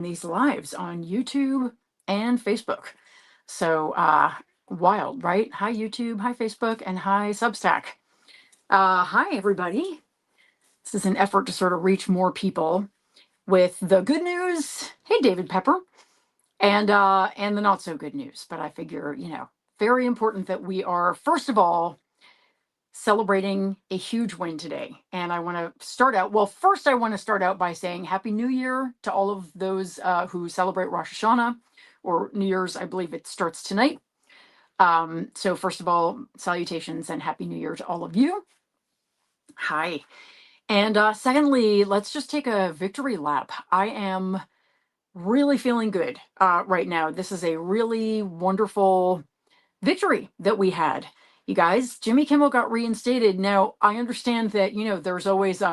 these lives on YouTube and Facebook. So wild, right? Hi YouTube, hi Facebook, and hi Substack. Hi everybody. This is an effort to sort of reach more people with the good news. Hey David Pepper, and the not so good news. But I figure, very important that we are first of all celebrating a huge win today. And I want to start out, well, first I want to start out by saying Happy New Year to all of those who celebrate Rosh Hashanah or New Year's. I believe it starts tonight. So first of all, salutations and Happy New Year to all of you. Hi. And secondly, let's just take a victory lap. I am really feeling good right now. This is a really wonderful victory that we had. You guys, Jimmy Kimmel got reinstated. Now, I understand that, there's always we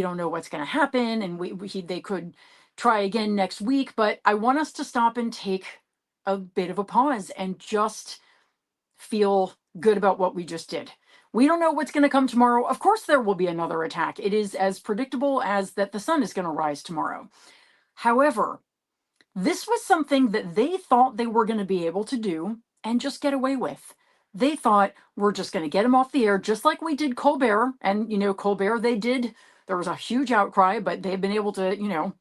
don't know what's going to happen and they could try again next week, but I want us to stop and take a bit of a pause and just feel good about what we just did. We don't know what's going to come tomorrow. Of course, there will be another attack. It is as predictable as that the sun is going to rise tomorrow. However, this was something that they thought they were going to be able to do and just get away with. They thought we're just going to get him off the air, just like we did Colbert. And, Colbert, there was a huge outcry, but they've been able to,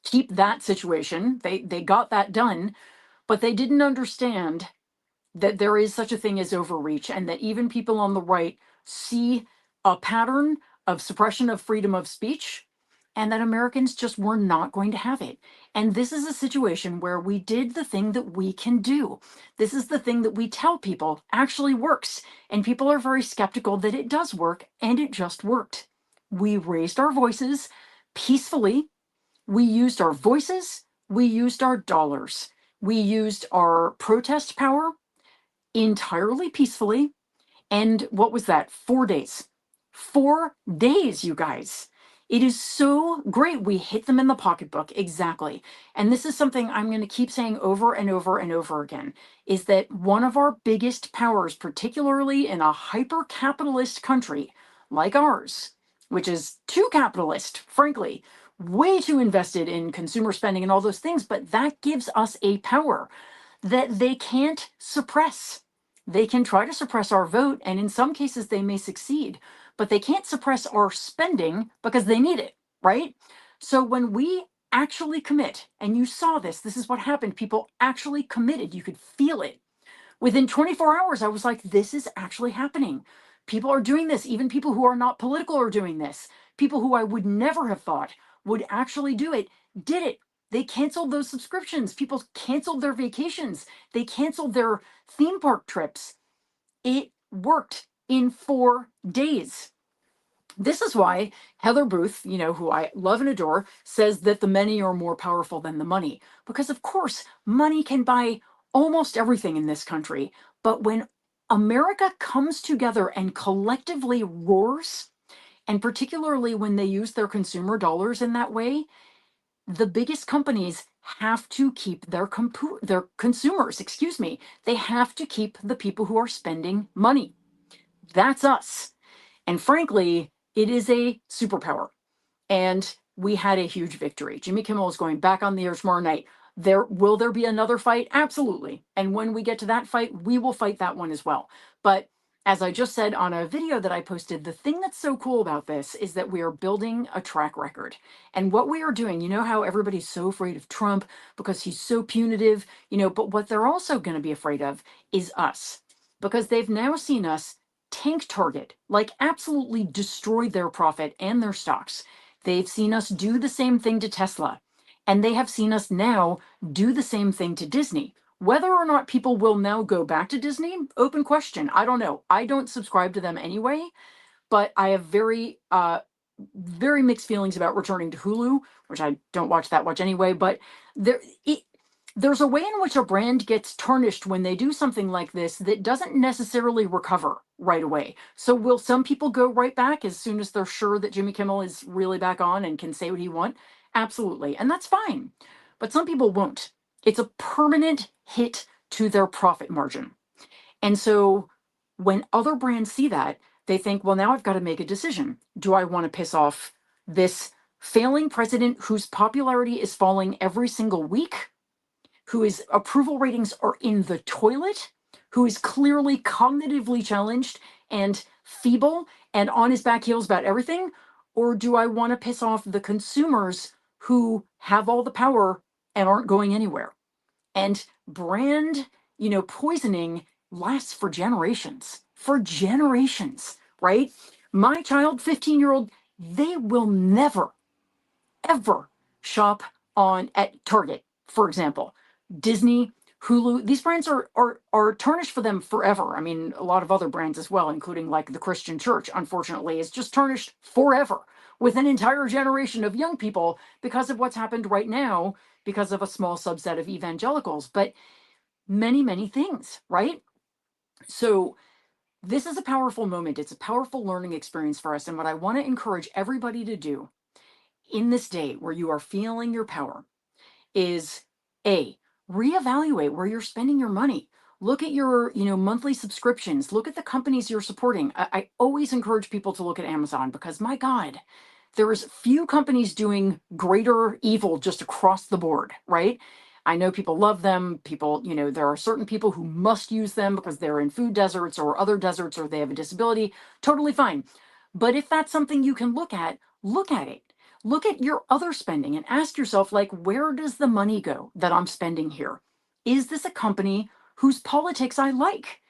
keep that situation. They got that done, but they didn't understand that there is such a thing as overreach and that even people on the right see a pattern of suppression of freedom of speech and that Americans just were not going to have it. And this is a situation where we did the thing that we can do. This is the thing that we tell people actually works. And people are very skeptical that it does work, and it just worked. We raised our voices peacefully. We used our voices. We used our dollars. We used our protest power entirely peacefully. And what was that? 4 days. 4 days, you guys. It is so great. We hit them in the pocketbook. Exactly. And this is something I'm going to keep saying over and over and over again, is that one of our biggest powers, particularly in a hyper-capitalist country like ours, which is too capitalist, frankly, way too invested in consumer spending and all those things, but that gives us a power that they can't suppress. They can try to suppress our vote, and in some cases they may succeed, but they can't suppress our spending because they need it, right? So when we actually commit, and you saw this is what happened. People actually committed. You could feel it. Within 24 hours, I was like, this is actually happening. People are doing this. Even people who are not political are doing this. People who I would never have thought would actually do it, did it. They canceled those subscriptions. People canceled their vacations. They canceled their theme park trips. It worked in 4 days. This is why Heather Booth, who I love and adore, says that the many are more powerful than the money. Because, of course, money can buy almost everything in this country. But when America comes together and collectively roars, and particularly when they use their consumer dollars in that way, the biggest companies have to keep their consumers, they have to keep the people who are spending money. That's us. And frankly, it is a superpower. And we had a huge victory. Jimmy Kimmel is going back on the air tomorrow night. Will there be another fight? Absolutely. And when we get to that fight, we will fight that one as well. But as I just said on a video that I posted, the thing that's so cool about this is that we are building a track record. And what we are doing, how everybody's so afraid of Trump because he's so punitive, but what they're also going to be afraid of is us, because they've now seen us tank Target, like absolutely destroy their profit and their stocks. They've seen us do the same thing to Tesla, and they have seen us now do the same thing to Disney. Whether or not people will now go back to Disney, open question. I don't know. I don't subscribe to them anyway, but I have very, very mixed feelings about returning to Hulu, which I don't watch that much anyway. But there's a way in which a brand gets tarnished when they do something like this that doesn't necessarily recover right away. So will some people go right back as soon as they're sure that Jimmy Kimmel is really back on and can say what he wants? Absolutely. And that's fine. But some people won't. It's a permanent hit to their profit margin. And so when other brands see that, they think, well, now I've got to make a decision. Do I want to piss off this failing president whose popularity is falling every single week, whose approval ratings are in the toilet, who is clearly cognitively challenged and feeble and on his back heels about everything? Or do I want to piss off the consumers who have all the power and aren't going anywhere? And brand, poisoning lasts for generations, right? My child, 15-year-old, they will never ever shop on at Target, for example. Disney, Hulu, these brands are tarnished for them forever. I mean, a lot of other brands as well, including like the Christian church, unfortunately, is just tarnished forever with an entire generation of young people because of what's happened right now, because of a small subset of evangelicals, but many, many things, right? So this is a powerful moment. It's a powerful learning experience for us. And what I want to encourage everybody to do in this day where you are feeling your power is A, reevaluate where you're spending your money. Look at your, monthly subscriptions. Look at the companies you're supporting. I always encourage people to look at Amazon because my God, there's few companies doing greater evil just across the board, right? I know people love them. People, there are certain people who must use them because they're in food deserts or other deserts or they have a disability. Totally fine. But if that's something you can look at it. Look at your other spending and ask yourself, like, where does the money go that I'm spending here? Is this a company whose politics I like?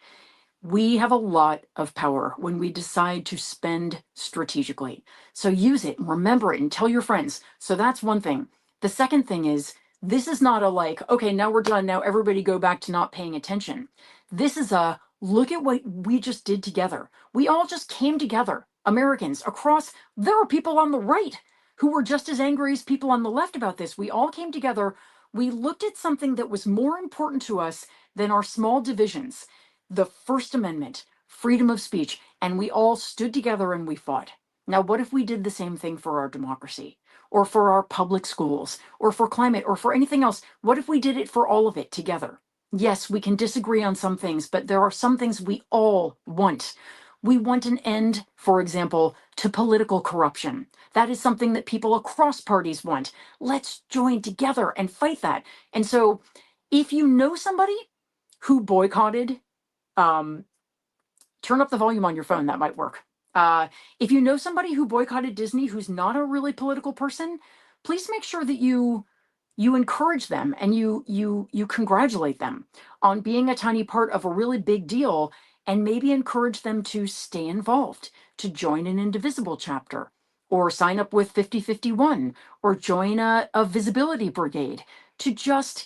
We have a lot of power when we decide to spend strategically. So use it and remember it and tell your friends. So that's one thing. The second thing is, this is not a like, okay, now we're done. Now everybody go back to not paying attention. This is a look at what we just did together. We all just came together, Americans across. There are people on the right who were just as angry as people on the left about this. We all came together. We looked at something that was more important to us than our small divisions, the First Amendment, freedom of speech, and we all stood together and we fought. Now, what if we did the same thing for our democracy, or for our public schools, or for climate, or for anything else? What if we did it for all of it together? Yes, we can disagree on some things, but there are some things we all want. We want an end, for example, to political corruption. That is something that people across parties want. Let's join together and fight that. And so, if you know somebody who boycotted, turn up the volume on your phone, that might work. If you know somebody who boycotted Disney who's not a really political person, please make sure that you encourage them and you congratulate them on being a tiny part of a really big deal, and maybe encourage them to stay involved, to join an Indivisible chapter, or sign up with 5051, or join a visibility brigade, to just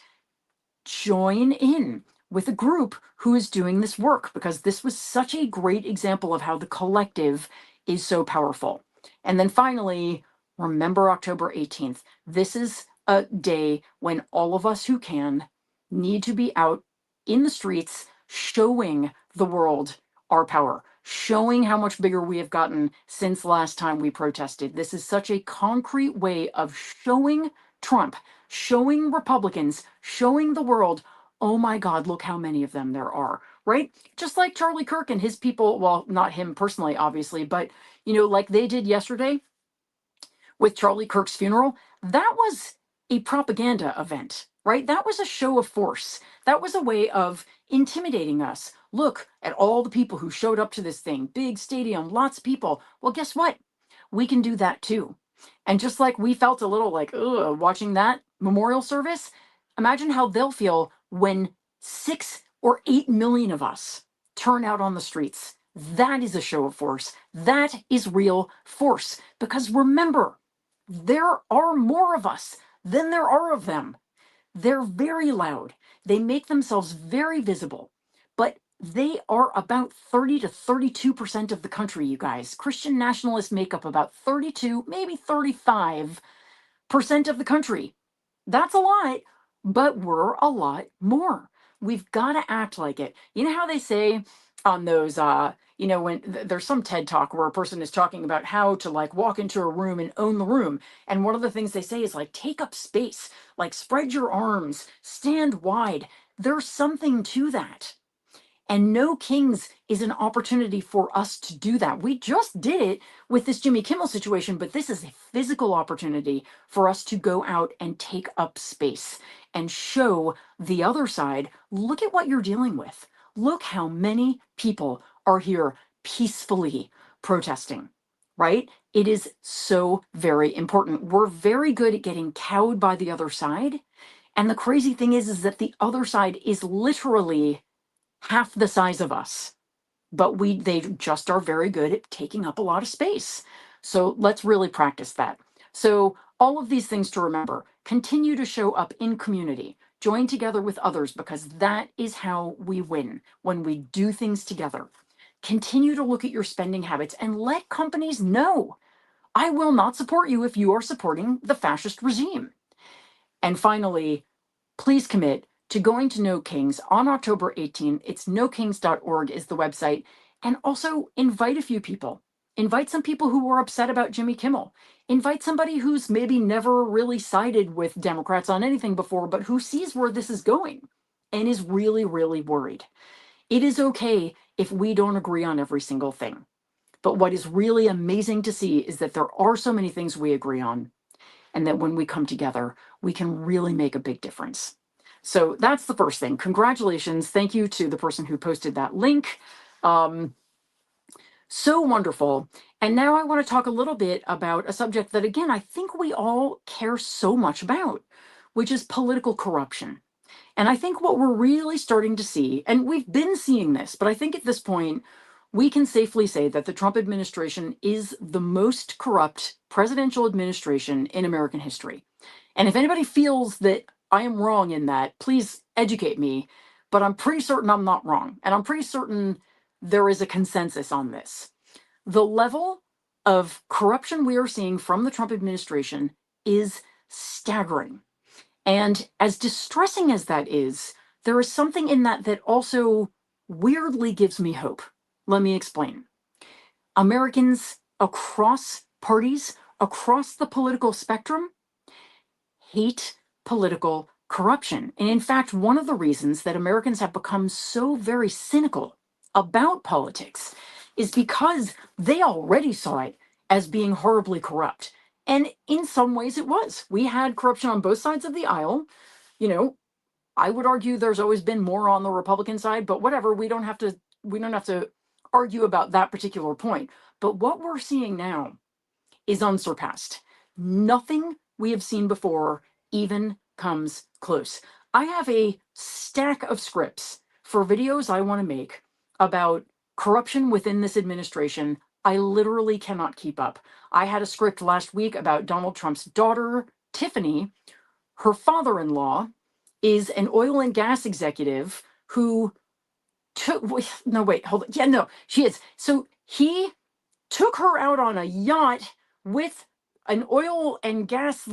join in with a group who is doing this work, because this was such a great example of how the collective is so powerful. And then finally, remember October 18th. This is a day when all of us who can need to be out in the streets showing the world our power, showing how much bigger we have gotten since last time we protested. This is such a concrete way of showing Trump, showing Republicans, showing the world, oh my God, look how many of them there are, right? Just like Charlie Kirk and his people, well, not him personally, obviously, but, like they did yesterday with Charlie Kirk's funeral, that was a propaganda event, right? That was a show of force. That was a way of intimidating us. Look at all the people who showed up to this thing, big stadium, lots of people. Well, guess what? We can do that too. And just like we felt a little like, ugh, watching that memorial service, imagine how they'll feel when 6 or 8 million of us turn out on the streets. That is a show of force. That is real force. Because remember, there are more of us than there are of them. They're very loud. They make themselves very visible, but they are about 30 to 32% of the country, you guys. Christian nationalists make up about 32, maybe 35% of the country. That's a lot, but we're a lot more. We've got to act like it. You know how they say on those, when there's some TED talk where a person is talking about how to like walk into a room and own the room. And one of the things they say is like, take up space, like spread your arms, stand wide. There's something to that. And No Kings is an opportunity for us to do that. We just did it with this Jimmy Kimmel situation, but this is a physical opportunity for us to go out and take up space and show the other side, look at what you're dealing with. Look how many people are here peacefully protesting, right? It is so very important. We're very good at getting cowed by the other side. And the crazy thing is that the other side is literally half the size of us, but they just are very good at taking up a lot of space. So let's really practice that. So all of these things to remember: continue to show up in community, join together with others, because that is how we win, when we do things together. Continue to look at your spending habits and let companies know, I will not support you if you are supporting the fascist regime. And finally, please commit to going to No Kings on October 18th. It's nokings.org is the website. And also invite a few people. Invite some people who were upset about Jimmy Kimmel. Invite somebody who's maybe never really sided with Democrats on anything before, but who sees where this is going and is really, really worried. It is okay if we don't agree on every single thing. But what is really amazing to see is that there are so many things we agree on, and that when we come together, we can really make a big difference. So that's the first thing. Congratulations. Thank you to the person who posted that link. So wonderful. And now I want to talk a little bit about a subject that, again, I think we all care so much about, which is political corruption. And I think what we're really starting to see, and we've been seeing this, but I think at this point, we can safely say that the Trump administration is the most corrupt presidential administration in American history. And if anybody feels that I am wrong in that, please educate me. But I'm pretty certain I'm not wrong. And I'm pretty certain there is a consensus on this. The level of corruption we are seeing from the Trump administration is staggering. And as distressing as that is, there is something in that that also weirdly gives me hope. Let me explain. Americans across parties, across the political spectrum, hate political corruption. And in fact, one of the reasons that Americans have become so very cynical about politics is because they already saw it as being horribly corrupt. And in some ways it was. We had corruption on both sides of the aisle. You know, I would argue there's always been more on the Republican side, but whatever, we don't have to argue about that particular point. But what we're seeing now is unsurpassed. Nothing we have seen before even comes close. I have a stack of scripts for videos I want to make about corruption within this administration. I literally cannot keep up. I had a script last week about Donald Trump's daughter, Tiffany. Her father-in-law is an oil and gas executive who took, no, wait, hold on. Yeah, no, she is. So he took her out on a yacht with an oil and gas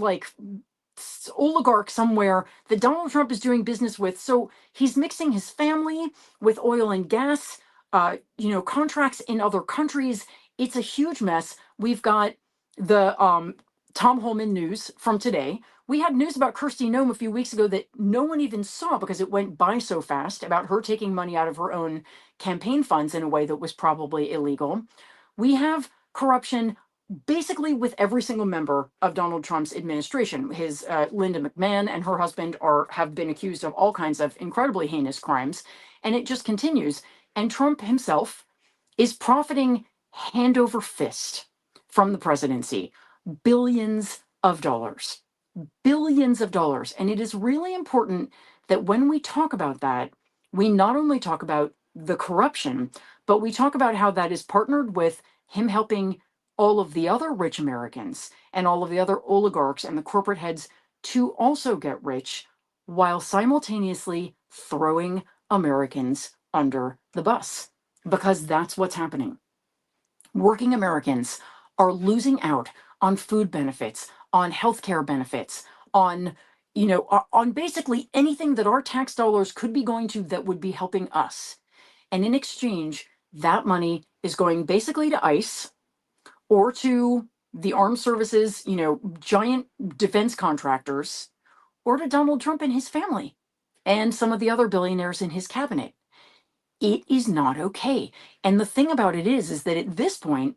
oligarch somewhere that Donald Trump is doing business with. So he's mixing his family with oil and gas, contracts in other countries. It's a huge mess. We've got the Tom Homan news from today. We had news about Kirsty Noem a few weeks ago that no one even saw because it went by so fast, about her taking money out of her own campaign funds in a way that was probably illegal. We have corruption basically with every single member of Donald Trump's administration. His Linda McMahon and her husband have been accused of all kinds of incredibly heinous crimes, and it just continues. And Trump himself is profiting hand over fist from the presidency, billions of dollars, billions of dollars. And it is really important that when we talk about that, we not only talk about the corruption, but we talk about how that is partnered with him helping all of the other rich Americans and all of the other oligarchs and the corporate heads to also get rich, while simultaneously throwing Americans under the bus, because that's what's happening. Working Americans are losing out on food benefits, on healthcare benefits, on basically anything that our tax dollars could be going to that would be helping us. And in exchange, that money is going basically to ICE or to the armed services, giant defense contractors, or to Donald Trump and his family and some of the other billionaires in his cabinet. It is not okay. And the thing about it is that at this point,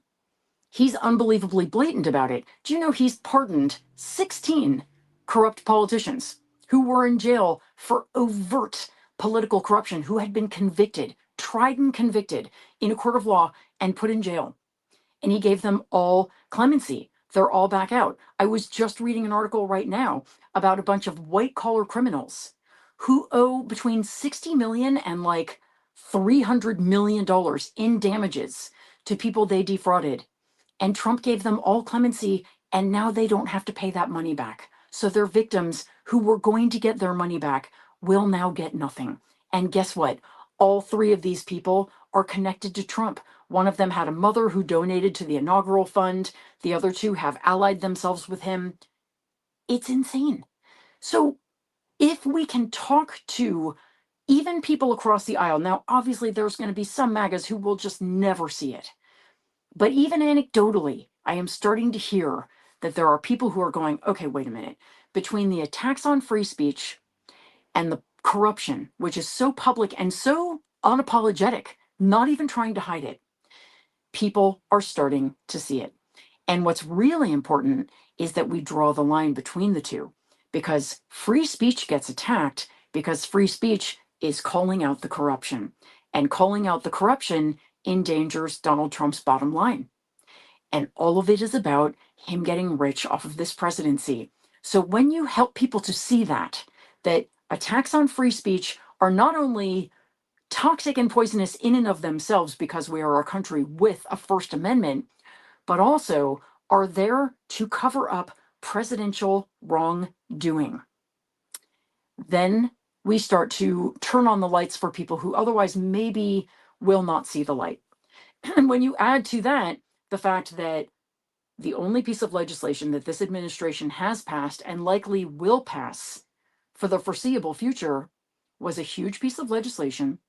he's unbelievably blatant about it. Do you know he's pardoned 16 corrupt politicians who were in jail for overt political corruption, who had been convicted, tried and convicted in a court of law and put in jail? And he gave them all clemency. They're all back out. I was just reading an article right now about a bunch of white collar criminals who owe between 60 million and like $300 million in damages to people they defrauded. And Trump gave them all clemency, and now they don't have to pay that money back. So their victims who were going to get their money back will now get nothing. And guess what? All three of these people are connected to Trump. One of them had a mother who donated to the inaugural fund. The other two have allied themselves with him. It's insane. So if we can talk to even people across the aisle, now obviously there's going to be some MAGAs who will just never see it. But even anecdotally, I am starting to hear that there are people who are going, okay, wait a minute. Between the attacks on free speech and the corruption, which is so public and so unapologetic, not even trying to hide it, people are starting to see it. And what's really important is that we draw the line between the two, because free speech gets attacked because free speech is calling out the corruption, and calling out the corruption endangers Donald Trump's bottom line. And all of it is about him getting rich off of this presidency. So when you help people to see that attacks on free speech are not only toxic and poisonous in and of themselves because we are a country with a First Amendment, but also are there to cover up presidential wrongdoing, then we start to turn on the lights for people who otherwise maybe will not see the light. And when you add to that the fact that the only piece of legislation that this administration has passed and likely will pass for the foreseeable future was a huge piece of legislation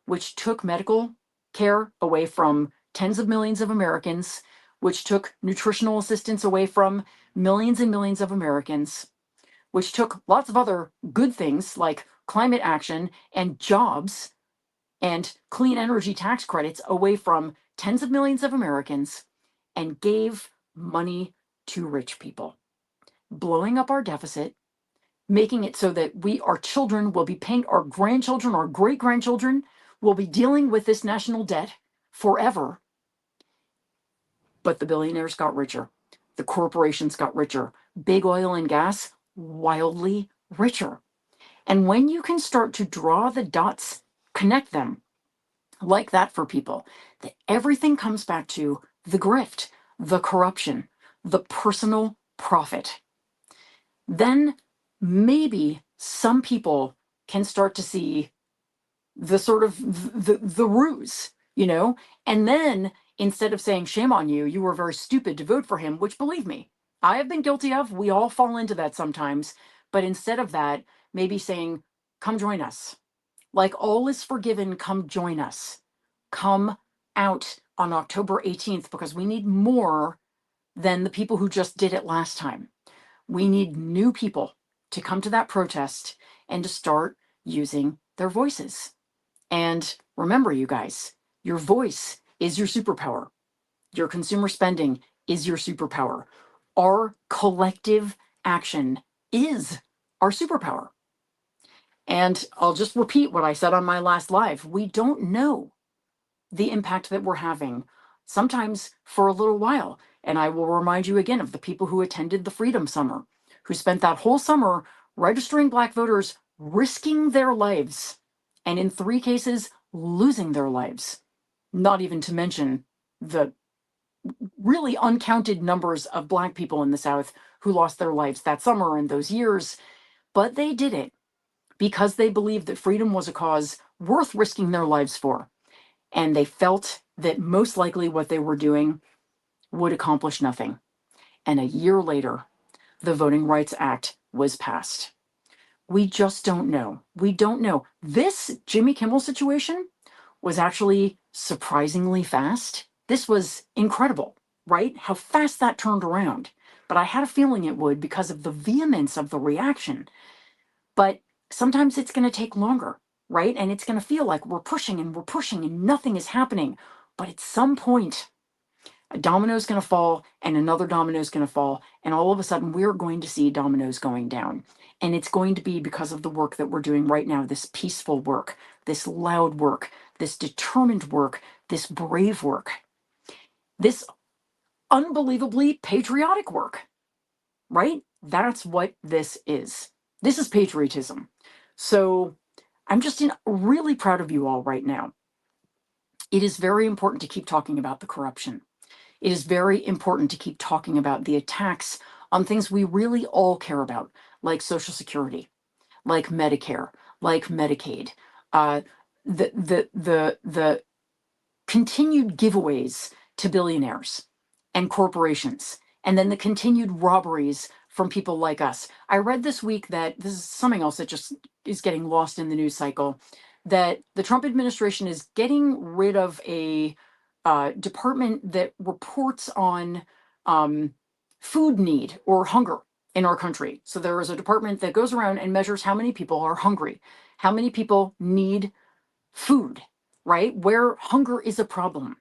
which took medical care away from tens of millions of Americans, which took nutritional assistance away from millions and millions of Americans, which took lots of other good things like climate action and jobs and clean energy tax credits away from tens of millions of Americans, and gave money to rich people, blowing up our deficit, making it so that our children will be paying, our grandchildren, our great grandchildren will be dealing with this national debt forever. But the billionaires got richer. The corporations got richer. Big oil and gas, wildly richer. And when you can start to draw the dots, connect them like that for people, that everything comes back to the grift, the corruption, the personal profit, then maybe some people can start to see the sort of the ruse, and then instead of saying shame on you, you were very stupid to vote for him, which, believe me, I have been guilty of. We all fall into that sometimes. But instead of that, maybe saying, come join us. Like, all is forgiven, come join us. Come out on October 18th, because we need more than the people who just did it last time. We need new people to come to that protest and to start using their voices. And remember, you guys, your voice is your superpower. Your consumer spending is your superpower. Our collective action is our superpower. And I'll just repeat what I said on my last live. We don't know the impact that we're having, sometimes for a little while. And I will remind you again of the people who attended the Freedom Summer, who spent that whole summer registering Black voters, risking their lives, and in 3 cases, losing their lives. Not even to mention the really uncounted numbers of Black people in the South who lost their lives that summer and those years. But they did it because they believed that freedom was a cause worth risking their lives for. And they felt that most likely what they were doing would accomplish nothing. And a year later, the Voting Rights Act was passed. We just don't know. We don't know. This Jimmy Kimmel situation was actually surprisingly fast. This was incredible, right? How fast that turned around. But I had a feeling it would because of the vehemence of the reaction. But sometimes it's going to take longer, right? And it's going to feel like we're pushing and nothing is happening. But at some point, a domino is going to fall and another domino is going to fall. And all of a sudden, we're going to see dominoes going down. And it's going to be because of the work that we're doing right now, this peaceful work, this loud work, this determined work, this brave work, this unbelievably patriotic work, right? That's what this is. This is patriotism. So I'm just really proud of you all right now. It is very important to keep talking about the corruption. It is very important to keep talking about the attacks on things we really all care about, like Social Security, like Medicare, like Medicaid, uh, the continued giveaways to billionaires and corporations, and then the continued robberies from people like us. I read this week that this is something else that just is getting lost in the news cycle, that the Trump administration is getting rid of a department that reports on food need or hunger in our country. So there is a department that goes around and measures how many people are hungry, how many people need food, right? Where hunger is a problem.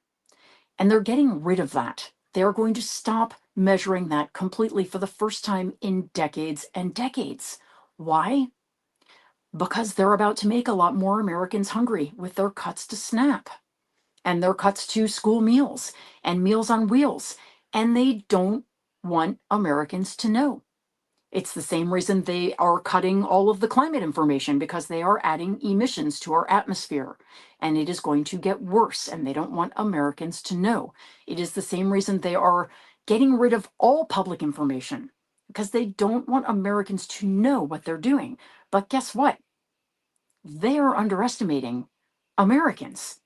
And they're getting rid of that. They're going to stop measuring that completely for the first time in decades and decades. Why? Because they're about to make a lot more Americans hungry with their cuts to SNAP and their cuts to school meals and Meals on Wheels. And they don't want Americans to know. It's the same reason they are cutting all of the climate information, because they are adding emissions to our atmosphere and it is going to get worse and they don't want Americans to know. It is the same reason they are getting rid of all public information, because they don't want Americans to know what they're doing. But guess what? They are underestimating Americans.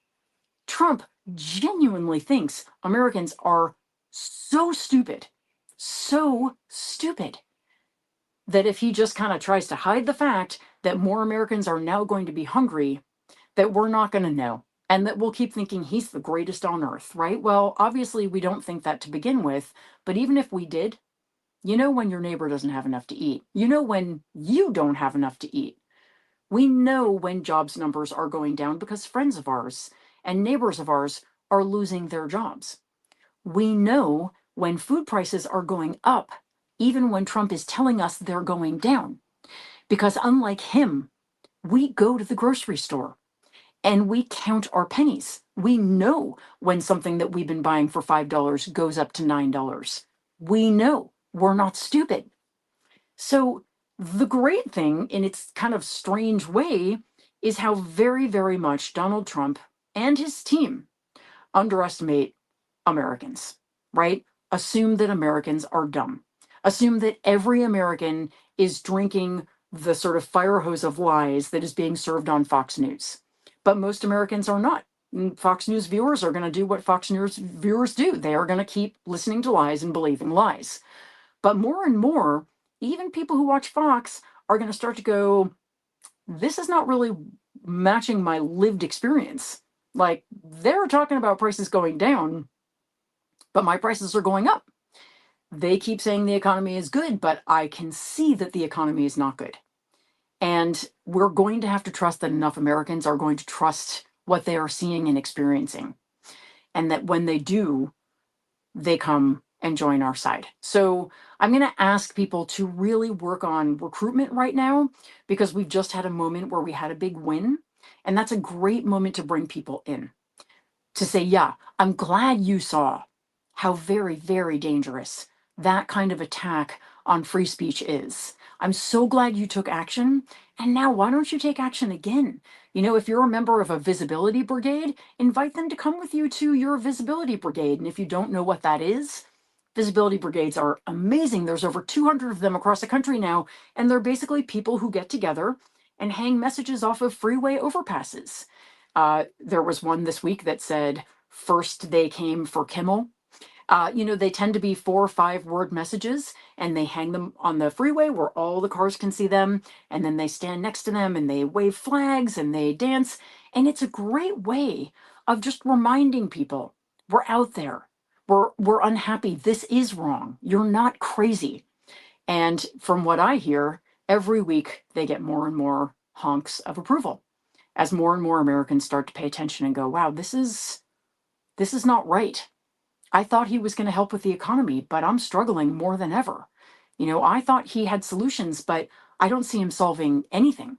Trump genuinely thinks Americans are so stupid, that if he just kind of tries to hide the fact that more Americans are now going to be hungry, that we're not going to know. And that we'll keep thinking he's the greatest on earth, right? Well, obviously we don't think that to begin with, but even if we did, you know when your neighbor doesn't have enough to eat. You know when you don't have enough to eat. We know when jobs numbers are going down because friends of ours and neighbors of ours are losing their jobs. We know when food prices are going up, even when Trump is telling us they're going down. Because unlike him, we go to the grocery store and we count our pennies. We know when something that we've been buying for $5 goes up to $9. We know. We're not stupid. So the great thing, in its kind of strange way, is how very, very much Donald Trump and his team underestimate Americans, right? Assume that Americans are dumb. Assume that every American is drinking the sort of fire hose of lies that is being served on Fox News. But most Americans are not. Fox News viewers are going to do what Fox News viewers do. They are going to keep listening to lies and believing lies. But more and more, even people who watch Fox are going to start to go, this is not really matching my lived experience. Like, they're talking about prices going down, but my prices are going up. They keep saying the economy is good, but I can see that the economy is not good. And we're going to have to trust that enough Americans are going to trust what they are seeing and experiencing. And that when they do, they come and join our side. So I'm going to ask people to really work on recruitment right now, because we've just had a moment where we had a big win. And that's a great moment to bring people in, to say, yeah, I'm glad you saw how very, very dangerous that kind of attack on free speech is. I'm so glad you took action. And now why don't you take action again? You know, if you're a member of a visibility brigade, invite them to come with you to your visibility brigade. And if you don't know what that is, visibility brigades are amazing. There's over 200 of them across the country now. And they're basically people who get together and hang messages off of freeway overpasses. There was one this week that said, first they came for Kimmel. You know, they tend to be 4 or 5 word messages, and they hang them on the freeway where all the cars can see them. And then they stand next to them and they wave flags and they dance. And it's a great way of just reminding people we're out there. We're unhappy. This is wrong. You're not crazy. And from what I hear, every week they get more and more honks of approval. as more and more Americans start to pay attention and go, wow, this is not right. I thought he was going to help with the economy, but I'm struggling more than ever. I thought he had solutions, but I don't see him solving anything.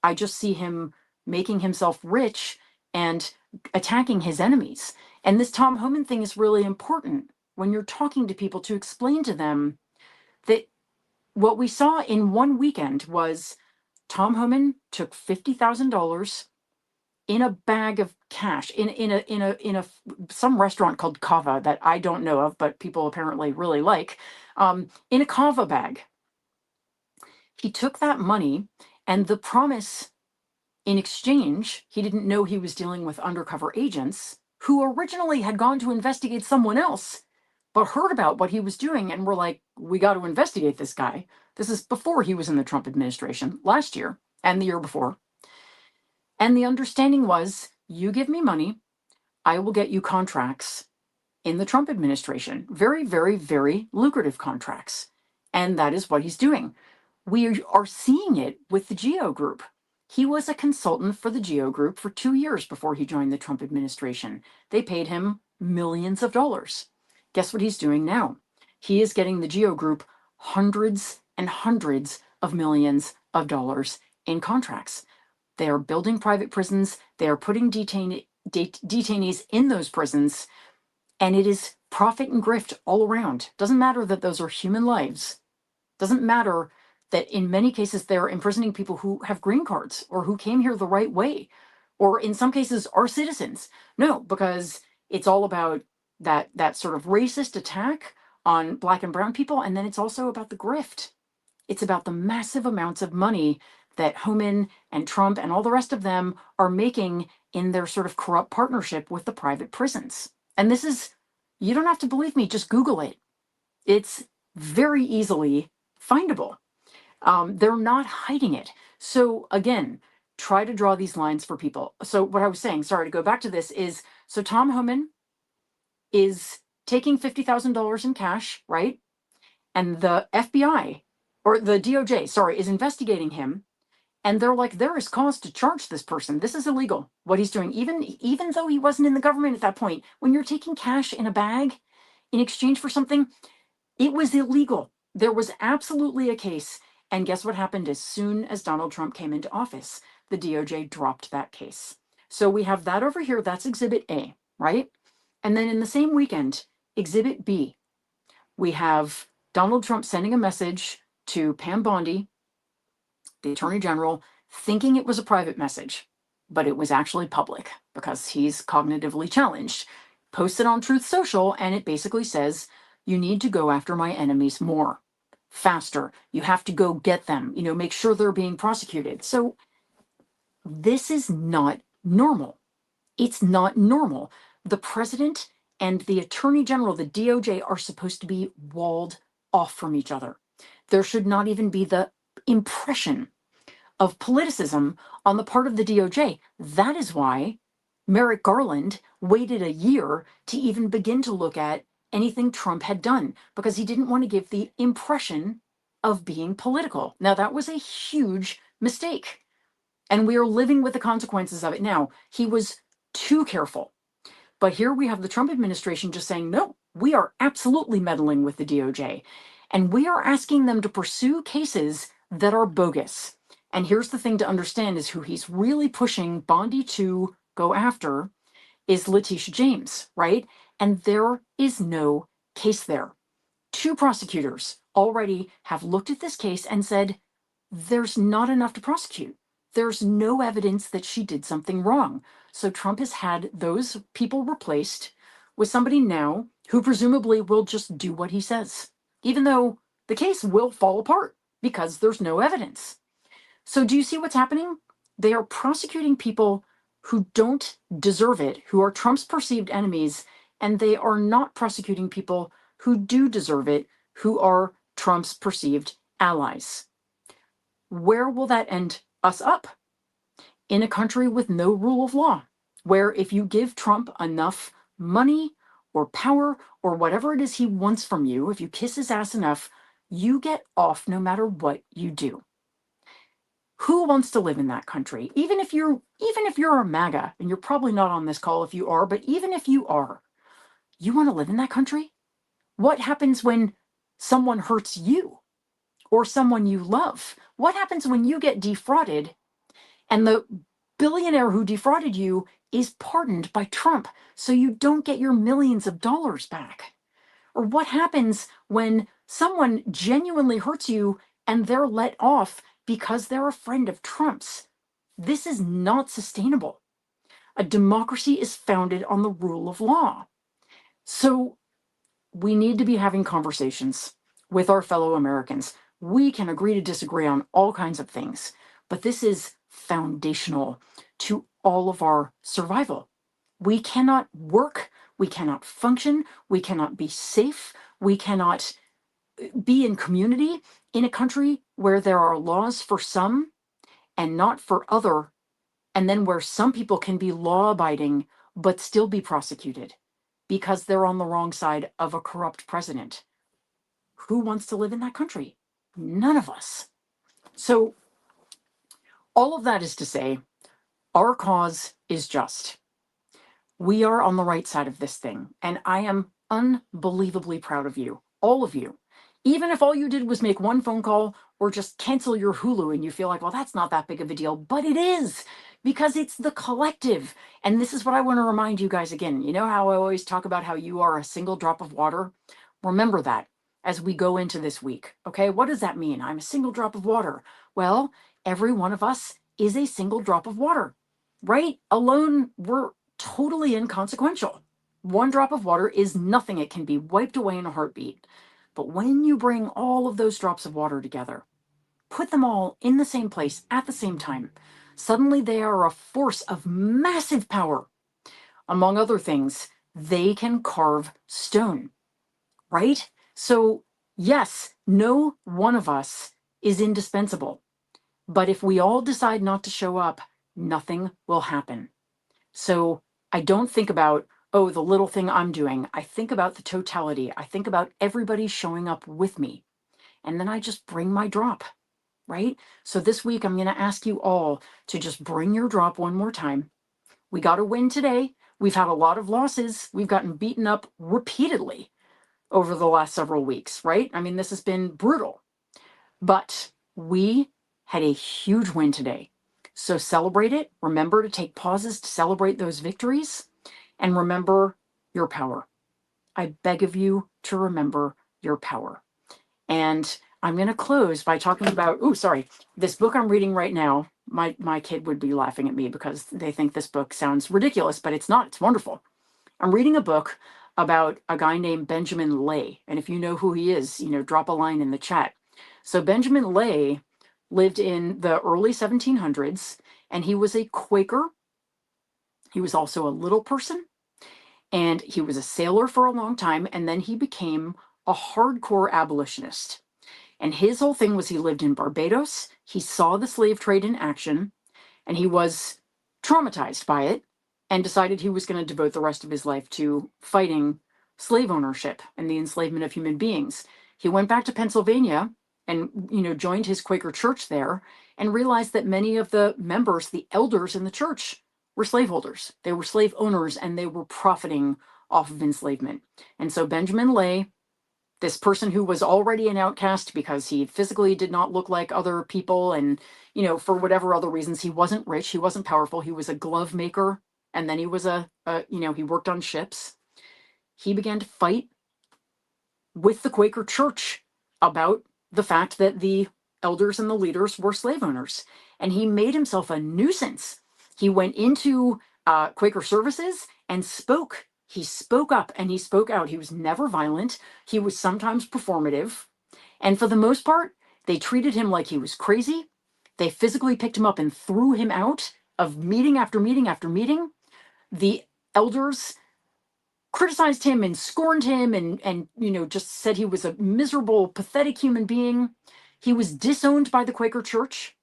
I just see him making himself rich and attacking his enemies. And this Tom Homan thing is really important when you're talking to people, to explain to them that what we saw in one weekend was Tom Homan took $50,000 in a bag of cash in a some restaurant called Kava that I don't know of, but people apparently really like, in a Kava bag. He took that money, and the promise in exchange, he didn't know he was dealing with undercover agents who originally had gone to investigate someone else, but heard about what he was doing and were like, we got to investigate this guy. This is before he was in the Trump administration, last year and the year before. And the understanding was, you give me money, I will get you contracts in the Trump administration. Very, very, very lucrative contracts. And that is what he's doing. We are seeing it with the Geo Group. He was a consultant for the Geo Group for 2 years before he joined the Trump administration. They paid him millions of dollars. Guess what he's doing now? He is getting the Geo Group hundreds and hundreds of millions of dollars in contracts. They are building private prisons. They are putting detainees in those prisons. And it is profit and grift all around. Doesn't matter that those are human lives. Doesn't matter that in many cases they're imprisoning people who have green cards or who came here the right way, or in some cases are citizens. No, because it's all about that sort of racist attack on Black and brown people. And then it's also about the grift. It's about the massive amounts of money that Homan and Trump and all the rest of them are making in their sort of corrupt partnership with the private prisons. And this is, you don't have to believe me, just Google it. It's very easily findable. They're not hiding it. So again, try to draw these lines for people. So what I was saying, sorry to go back to this, is so Tom Homan is taking $50,000 in cash, right? And the FBI, or the DOJ, sorry, is investigating him. And they're like, there is cause to charge this person. This is illegal, what he's doing. Even though he wasn't in the government at that point, when you're taking cash in a bag in exchange for something, it was illegal. There was absolutely a case. And guess what happened as soon as Donald Trump came into office? The DOJ dropped that case. So we have that over here. That's Exhibit A, right? And then in the same weekend, Exhibit B, we have Donald Trump sending a message to Pam Bondi, the Attorney General, thinking it was a private message, but it was actually public because he's cognitively challenged. Posted on Truth Social, and it basically says, you need to go after my enemies more, faster. You have to go get them, make sure they're being prosecuted. So this is not normal. It's not normal. The president and the Attorney General, the DOJ, are supposed to be walled off from each other. There should not even be the impression of politicism on the part of the DOJ. That is why Merrick Garland waited a year to even begin to look at anything Trump had done, because he didn't want to give the impression of being political. Now, that was a huge mistake, and we are living with the consequences of it now. He was too careful. But here we have the Trump administration just saying, no, we are absolutely meddling with the DOJ. And we are asking them to pursue cases that are bogus. And here's the thing to understand, is who he's really pushing Bondi to go after is Letitia James, right? And there is no case there. 2 prosecutors already have looked at this case and said, there's not enough to prosecute. There's no evidence that she did something wrong. So Trump has had those people replaced with somebody now who presumably will just do what he says, even though the case will fall apart because there's no evidence. So do you see what's happening? They are prosecuting people who don't deserve it, who are Trump's perceived enemies, and they are not prosecuting people who do deserve it, who are Trump's perceived allies. Where will that end us up? In a country with no rule of law, where if you give Trump enough money or power or whatever it is he wants from you, if you kiss his ass enough, you get off no matter what you do. Who Who wants to live in that country? Even if you're a MAGA, and you're probably not on this call if you are, but even if you are, you want to live in that country? What happens when someone hurts you or someone you love? What happens when you get defrauded and the billionaire who defrauded you is pardoned by Trump so you don't get your millions of dollars back? Or what happens when someone genuinely hurts you and they're let off because they're a friend of Trump's? This is not sustainable. A democracy is founded on the rule of law. So we need to be having conversations with our fellow Americans. We can agree to disagree on all kinds of things, but this is foundational to all of our survival. We cannot work, we cannot function, we cannot be safe, we cannot be in community in a country where there are laws for some and not for other, and then where some people can be law-abiding but still be prosecuted because they're on the wrong side of a corrupt president. Who wants to live in that country? None of us. So all of that is to say, our cause is just. We are on the right side of this thing, and I am unbelievably proud of you, all of you. Even if all you did was make one phone call or just cancel your Hulu and you feel like, well, that's not that big of a deal, but it is, because it's the collective. And this is what I want to remind you guys again. You know how I always talk about how you are a single drop of water? Remember that as we go into this week, okay? What does that mean? I'm a single drop of water. Well, every one of us is a single drop of water, right? Alone, we're totally inconsequential. One drop of water is nothing. It can be wiped away in a heartbeat. But when you bring all of those drops of water together, put them all in the same place at the same time, suddenly they are a force of massive power. Among other things, they can carve stone, right? So yes, no one of us is indispensable. But if we all decide not to show up, nothing will happen. So I don't think about, oh, the little thing I'm doing. I think about the totality. I think about everybody showing up with me. And then I just bring my drop, right? So this week, I'm going to ask you all to just bring your drop one more time. We got to win today. We've had a lot of losses. We've gotten beaten up repeatedly over the last several weeks, right? I mean, this has been brutal. But we had a huge win today. So celebrate it. Remember to take pauses to celebrate those victories. And remember your power. I beg of you to remember your power. And I'm going to close by talking about, this book I'm reading right now. My kid would be laughing at me because they think this book sounds ridiculous, but it's not. It's wonderful. I'm reading a book about a guy named Benjamin Lay. And if you know who he is, drop a line in the chat. So Benjamin Lay lived in the early 1700s, and he was a Quaker. He was also a little person, and he was a sailor for a long time, and then he became a hardcore abolitionist. And his whole thing was he lived in Barbados, he saw the slave trade in action, and he was traumatized by it and decided he was going to devote the rest of his life to fighting slave ownership and the enslavement of human beings. He went back to Pennsylvania and, joined his Quaker church there and realized that many of the members, the elders in the church, were slaveholders. They were slave owners and they were profiting off of enslavement. And so Benjamin Lay, this person who was already an outcast because he physically did not look like other people and, for whatever other reasons, he wasn't rich, he wasn't powerful, he was a glove maker, and then he was he worked on ships. He began to fight with the Quaker Church about the fact that the elders and the leaders were slave owners. And he made himself a nuisance. He went into Quaker services and spoke. He spoke up and he spoke out. He was never violent. He was sometimes performative. And for the most part, they treated him like he was crazy. They physically picked him up and threw him out of meeting after meeting after meeting. The elders criticized him and scorned him and just said he was a miserable, pathetic human being. He was disowned by the Quaker Church.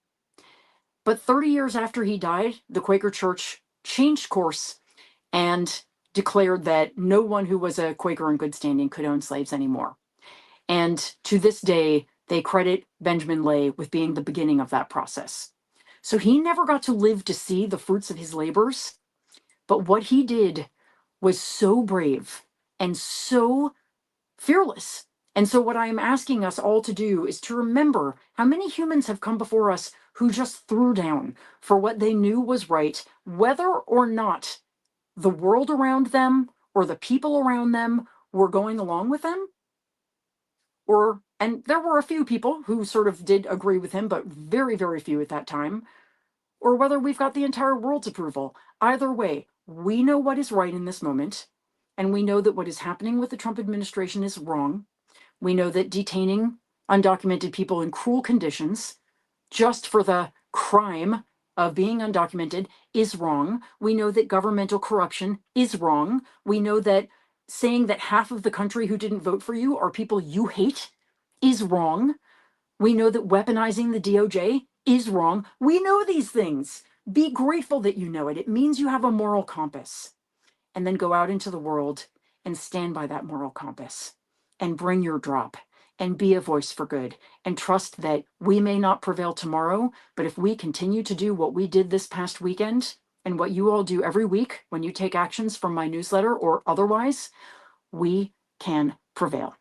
But 30 years after he died, the Quaker Church changed course and declared that no one who was a Quaker in good standing could own slaves anymore. And to this day, they credit Benjamin Lay with being the beginning of that process. So he never got to live to see the fruits of his labors. But what he did was so brave and so fearless. And so, what I am asking us all to do is to remember how many humans have come before us who just threw down for what they knew was right, whether or not the world around them or the people around them were going along with them. And there were a few people who sort of did agree with him, but very, very few at that time, or whether we've got the entire world's approval. Either way, we know what is right in this moment, and we know that what is happening with the Trump administration is wrong. We know that detaining undocumented people in cruel conditions just for the crime of being undocumented is wrong. We know that governmental corruption is wrong. We know that saying that half of the country who didn't vote for you are people you hate is wrong. We know that weaponizing the DOJ is wrong. We know these things. Be grateful that you know it. It means you have a moral compass. And then go out into the world and stand by that moral compass and bring your drop and be a voice for good and trust that we may not prevail tomorrow, but if we continue to do what we did this past weekend and what you all do every week when you take actions from my newsletter or otherwise, we can prevail.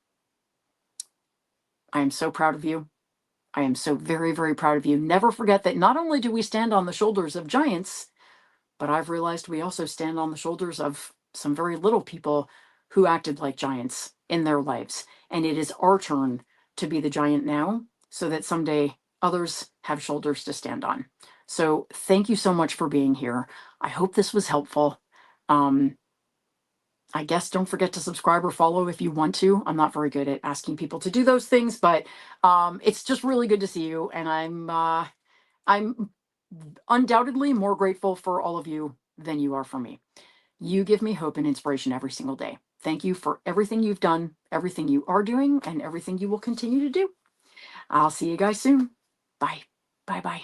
I am so proud of you. I am so very, very proud of you. Never forget that not only do we stand on the shoulders of giants, but I've realized we also stand on the shoulders of some very little people who acted like giants in their lives. And it is our turn to be the giant now so that someday others have shoulders to stand on. So thank you so much for being here. I hope this was helpful. I guess don't forget to subscribe or follow if you want to. I'm not very good at asking people to do those things, but it's just really good to see you. And I'm undoubtedly more grateful for all of you than you are for me. You give me hope and inspiration every single day. Thank you for everything you've done, everything you are doing, and everything you will continue to do. I'll see you guys soon. Bye. Bye-bye.